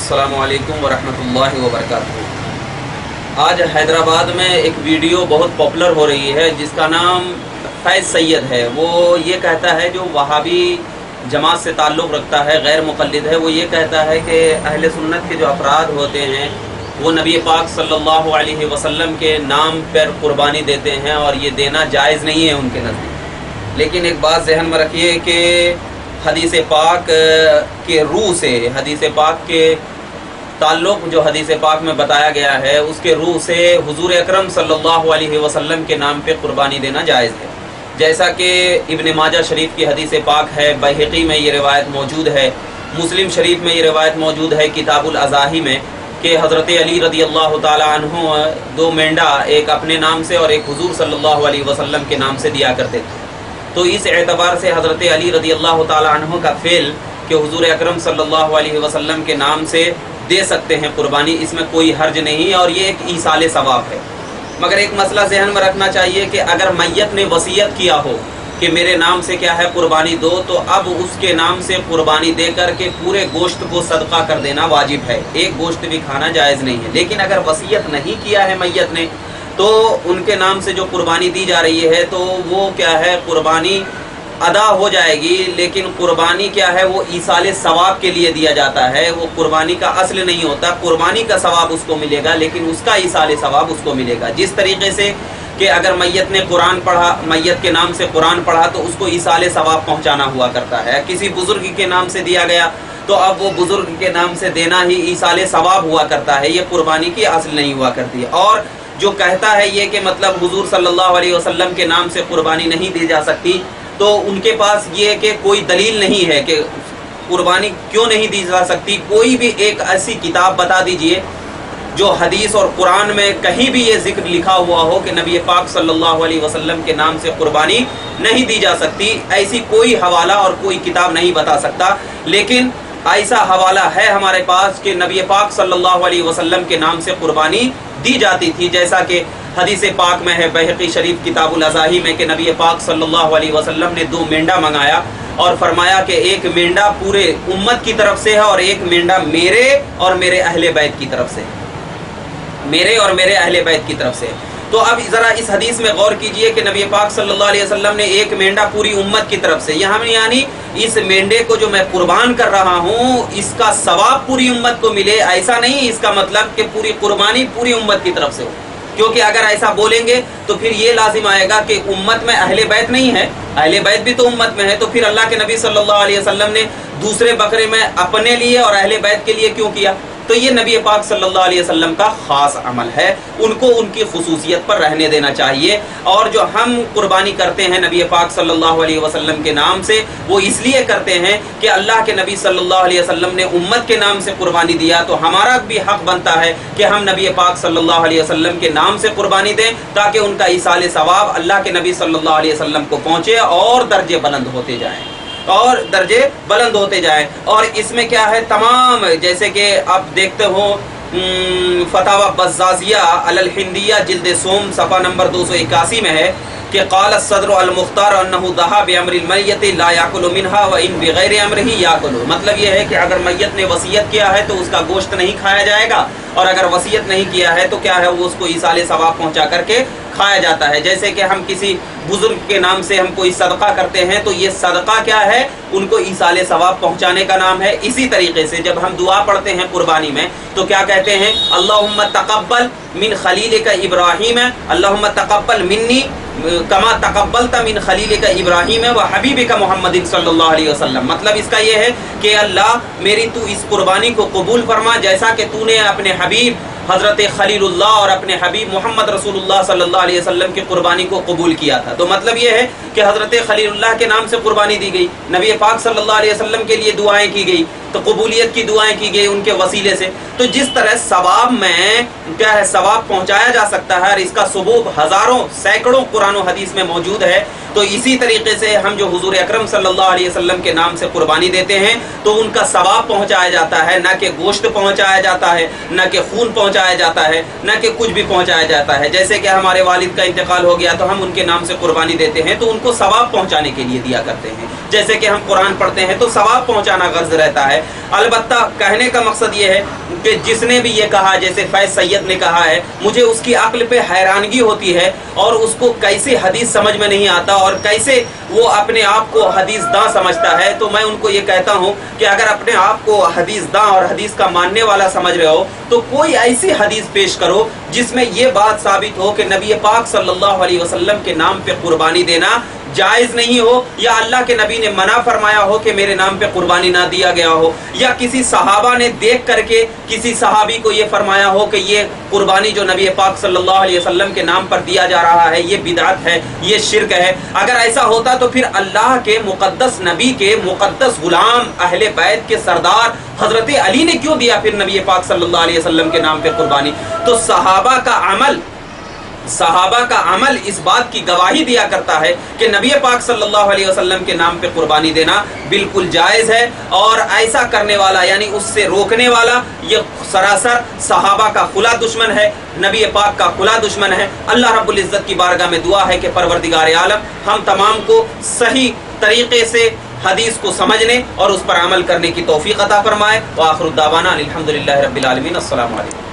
अस्सलामु अलैकुम वरहमतुल्लाहि वबरकातुहू। आज हैदराबाद में एक वीडियो बहुत पॉपुलर हो रही है जिसका नाम फैज़ सैयद है। वो ये कहता है, जो वहाबी जमात से ताल्लुक़ रखता है, गैर मुक़ल्लिद है, वो ये कहता है कि अहले सुन्नत के जो अफराद होते हैं वो नबी पाक सल्लल्लाहु अलैहि वसल्लम के नाम पर कुर्बानी देते हैं और ये देना जायज़ नहीं है उनके नज़दीक। लेकिन एक बात ज़हन में रखिए कि हदीस पाक के रूह से, हदीस पाक के ताल्लुक़ जो हदीस पाक में बताया गया है उसके रूह से हुज़ूर अकरम सल्लल्लाहु अलैहि वसल्लम के नाम पे कुर्बानी देना जायज़ है। जैसा कि इब्न माजा शरीफ की हदीस पाक है, बैहक़ी में ये रिवायत मौजूद है, मुस्लिम शरीफ में ये रिवायत मौजूद है किताबुल अज़ाही में, कि हज़रत अली रदी अल्लाह ताला अन्हु दो मेंढा, एक अपने नाम से और एक हुज़ूर सल्लल्लाहु अलैहि वसल्लम के नाम से दिया करते थे। तो इस एतबार से हज़रत अली रदी अल्लाह ताला अन्हु का फ़ेल कि हुज़ूर अकरम सल्लल्लाहु अलैहि वसल्लम के नाम से दे सकते हैं कुर्बानी, इसमें कोई हर्ज नहीं और ये एक ईसाल सवाब है। मगर एक मसला ज़हन में रखना चाहिए कि अगर मैयत ने वसीयत किया हो कि मेरे नाम से क्या है कुर्बानी दो, तो अब उसके नाम से कुर्बानी दे कर के पूरे गोश्त को सदका कर देना वाजिब है, एक गोश्त भी खाना जायज़ नहीं है। लेकिन अगर वसीयत नहीं किया है मैयत ने, तो उनके नाम से जो कुर्बानी दी जा रही है तो वो क्या है, कुर्बानी अदा हो जाएगी। लेकिन कुर्बानी क्या है, वो ईसाले सवाब के लिए दिया जाता है, वो कुर्बानी का असल नहीं होता। कुर्बानी का सवाब उसको मिलेगा लेकिन उसका ईसाले सवाब उसको मिलेगा। जिस तरीके से कि अगर मैयत ने कुरान पढ़ा, मैयत के नाम से कुरान पढ़ा, तो उसको ईसाले सवाब पहुंचाना हुआ करता है। किसी बुजुर्ग के नाम से दिया गया तो अब वो बुजुर्ग के नाम से देना ही ईसाले सवाब हुआ करता है, ये कुर्बानी की असल नहीं हुआ करती है। और जो कहता है ये कि मतलब हुजूर सल्लल्लाहु अलैहि वसल्लम के नाम से कुर्बानी नहीं दी जा सकती, तो उनके पास ये कि कोई दलील नहीं है कि कुर्बानी क्यों नहीं दी जा सकती। कोई भी एक ऐसी किताब बता दीजिए जो हदीस और कुरान में कहीं भी ये जिक्र लिखा हुआ हो कि नबी पाक सल्लल्लाहु अलैहि वसल्लम के नाम से कुर्बानी नहीं दी जा सकती। ऐसी कोई हवाला और कोई किताब नहीं बता सकता। लेकिन ऐसा हवाला है हमारे पास कि नबी पाक सल्लल्लाहु अलैहि वसल्लम के नाम से कुर्बानी दी जाती थी, जैसा कि हदीस पाक में है बैहक़ी शरीफ किताबुल अज़ाही में कि नबी पाक सल्लल्लाहु अलैहि वसल्लम ने दो मेंढा मंगाया और फरमाया कि एक मेंढा पूरे उम्मत की तरफ से है और एक मेंढा मेरे और मेरे अहले बैत की तरफ से, मेरे और मेरे अहले बैत की तरफ से। तो अब ज़रा इस हदीस में गौर कीजिए कि नबी पाक सल्लल्लाहु अलैहि वसल्लम ने एक मेंढा पूरी उम्मत की तरफ से, यहाँ यानी इस मेंढे को जो मैं कुर्बान कर रहा हूँ इसका सवाब पूरी उम्मत को मिले, ऐसा नहीं इसका मतलब कि पूरी कुर्बानी पूरी उम्मत की तरफ से हो। क्योंकि अगर ऐसा बोलेंगे तो फिर ये लाजिम आएगा कि उम्मत में अहले बैत नहीं है, अहले बैत भी तो उम्मत में है, तो फिर अल्लाह के नबी सल्लल्लाहु अलैहि वसल्लम ने दूसरे बकरे में अपने लिए और अहले बैत के लिए क्यों किया? तो ये नबी पाक सल्लल्लाहु अलैहि वसल्लम का ख़ास अमल है, उनको उनकी खुसूसियत पर रहने देना चाहिए। और जो हम कुर्बानी करते हैं नबी पाक सल्लल्लाहु अलैहि वसल्लम के नाम से, वो इसलिए करते हैं कि अल्लाह के नबी सल्लल्लाहु अलैहि वसल्लम ने उम्मत के नाम से कुर्बानी दिया, तो हमारा भी हक बनता है कि हम नबी पाक सल्लल्लाहु अलैहि वसल्लम के नाम से कुर्बानी दें, ताकि उनका ईसाले सवाब अल्लाह के नबी सल्लल्लाहु अलैहि वसल्लम को पहुँचे और दर्जे बुलंद होते जाएँ और दर्जे बुलंद होते जाएं। और इसमें क्या है, तमाम जैसे कि आप देखते हो फतावा बज़्ज़ाज़िया अलल हिंदिया जिल्द सोम सफ़ा नंबर 281 में है कि क़ाल सदर अल मुख्तार अन्नहु दहा बिअम्रिल मय्यत ला याकुलु मिनहा व इन बिगैरि अम्रिही याकुलु। मतलब ये है कि अगर मैयत ने वसीयत किया है तो उसका गोश्त नहीं खाया जाएगा, और अगर वसीयत नहीं किया है तो क्या है, वो उसको ईसाले सवाब पहुंचा करके खाया जाता है। जैसे कि हम किसी बुजुर्ग के नाम से हम कोई सदका करते हैं तो ये सदका क्या है, उनको ईसाले सवाब पहुंचाने का नाम है। इसी तरीके से जब हम दुआ पढ़ते हैं कुर्बानी में तो क्या कहते हैं, अल्लाहुम्मा तक़ब्बल मिन खलीलिका इब्राहीम, अल्लाहुम्मा तक़ब्बल मिन्नी कमा तक़ब्बलता मिन खलीलिका इब्राहीम व हबीबिका मुहम्मदिन सल्लल्लाहु अलैहि वसल्लम। मतलब इसका ये है कि अल्लाह मेरी तू इस कुर्बानी को कबूल फरमा, जैसा कि तूने अपने हबीब हज़रत खलीलुल्लाह और अपने हबीब मोहम्मद रसूलुल्लाह सल्लल्लाहु अलैहि वसल्लम की कुर्बानी को कबूल किया था। तो मतलब ये है कि हज़रत खलीलुल्लाह के नाम से कुर्बानी दी गई, नबी पाक सल्लल्लाहु अलैहि वसल्लम के लिए दुआएं की गई, तो कबूलियत की दुआएं की गई उनके वसीले से। तो जिस तरह सवाब में क्या है, सवाब पहुंचाया जा सकता है और इसका सबूत हज़ारों सैकड़ों कुरान और हदीस में मौजूद है, तो इसी तरीके से हम जो हुजूर अकरम सल्लल्लाहु अलैहि वसल्लम के नाम से कुर्बानी देते हैं तो उनका सवाब पहुंचाया जाता है, न कि गोश्त पहुंचाया जाता है, न कि खून पहुंचाया जाता है, न कि कुछ भी पहुंचाया जाता है। जैसे कि हमारे वालिद का इंतकाल हो गया तो हम उनके नाम से कुर्बानी देते हैं तो उनको सवाब पहुंचाने के लिए दिया करते हैं। جیسے کہ ہم قرآن پڑھتے ہیں تو ثواب پہنچانا غرض رہتا ہے. البتہ کہنے کا مقصد یہ ہے کہ جس نے بھی یہ کہا، جیسے فیض سید نے کہا ہے، مجھے اس کی عقل پہ حیرانگی ہوتی ہے اور اس کو کیسے حدیث سمجھ میں نہیں آتا اور کیسے وہ اپنے آپ کو حدیث داں سمجھتا ہے. تو میں ان کو یہ کہتا ہوں کہ اگر اپنے آپ کو حدیث داں اور حدیث کا ماننے والا سمجھ رہے ہو تو کوئی ایسی حدیث پیش کرو جس میں یہ بات ثابت ہو کہ نبی پاک صلی اللہ علیہ وسلم کے نام پہ قربانی دینا جائز نہیں ہو، یا اللہ کے نبی نے منع فرمایا ہو کہ میرے نام پہ قربانی نہ دیا گیا ہو، یا کسی صحابہ نے دیکھ کر کے کسی صحابی کو یہ فرمایا ہو کہ یہ قربانی جو نبی پاک صلی اللہ علیہ وسلم کے نام پر دیا جا رہا ہے یہ بدعت ہے، یہ شرک ہے. اگر ایسا ہوتا تو پھر اللہ کے مقدس نبی کے مقدس غلام اہل بیت کے سردار حضرت علی نے کیوں دیا پھر نبی پاک صلی اللہ علیہ وسلم کے نام پہ قربانی؟ تو صحابہ کا عمل اس بات کی گواہی دیا کرتا ہے کہ نبی پاک صلی اللہ علیہ وسلم کے نام پہ قربانی دینا بالکل جائز ہے، اور ایسا کرنے والا یعنی اس سے روکنے والا یہ سراسر صحابہ کا کھلا دشمن ہے، نبی پاک کا کھلا دشمن ہے. اللہ رب العزت کی بارگاہ میں دعا ہے کہ پروردگار عالم ہم تمام کو صحیح طریقے سے حدیث کو سمجھنے اور اس پر عمل کرنے کی توفیق عطا فرمائے. وآخر الدعوانا الحمدللہ رب العالمین. السلام علیکم.